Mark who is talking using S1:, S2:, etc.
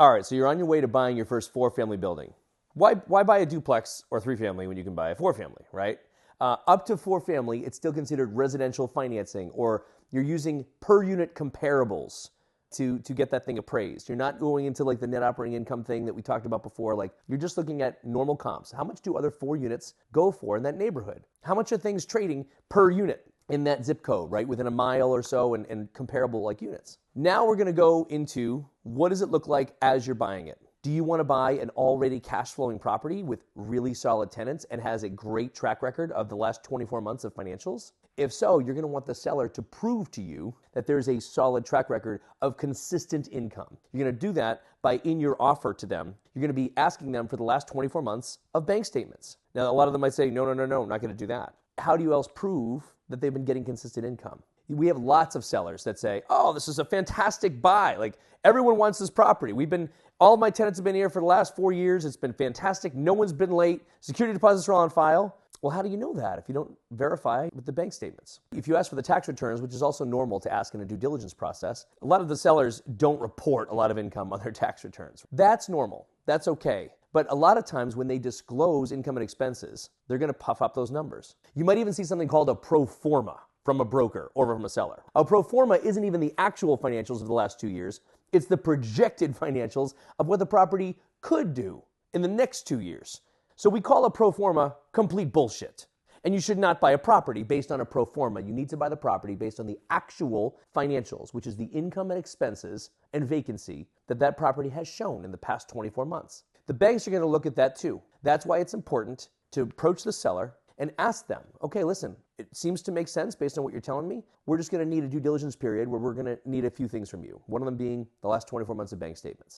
S1: All right, so you're on your way to buying your first four-family building. Why buy a duplex or three-family when you can buy a four-family, right? Up to four-family, it's still considered residential financing, or you're using per-unit comparables to get that thing appraised. You're not going into like the net operating income thing that we talked about before. Like, you're just looking at normal comps. How much do other four units go for in that neighborhood? How much are things trading per unit in that zip code, right? Within a mile or so, and comparable like units. Now we're gonna go into what does it look like as you're buying it? Do you want to buy an already cash flowing property with really solid tenants and has a great track record of the last 24 months of financials? If so, you're going to want the seller to prove to you that there's a solid track record of consistent income. You're going to do that by, in your offer to them, you're going to be asking them for the last 24 months of bank statements. Now, a lot of them might say, no, I'm not going to do that. How do you else prove that they've been getting consistent income? We have lots of sellers that say, oh, this is a fantastic buy. Like, everyone wants this property. All of my tenants have been here for the last 4 years. It's been fantastic. No one's been late. Security deposits are all on file. Well, how do you know that if you don't verify with the bank statements? If you ask for the tax returns, which is also normal to ask in a due diligence process, a lot of the sellers don't report a lot of income on their tax returns. That's normal. That's okay. But a lot of times when they disclose income and expenses, they're going to puff up those numbers. You might even see something called a pro forma from a broker or from a seller. A pro forma isn't even the actual financials of the last 2 years. It's the projected financials of what the property could do in the next 2 years. So we call a pro forma complete bullshit. And you should not buy a property based on a pro forma. You need to buy the property based on the actual financials, which is the income and expenses and vacancy that property has shown in the past 24 months. The banks are going to look at that too. That's why it's important to approach the seller and ask them, okay, listen, it seems to make sense based on what you're telling me. We're just going to need a due diligence period where we're going to need a few things from you. One of them being the last 24 months of bank statements.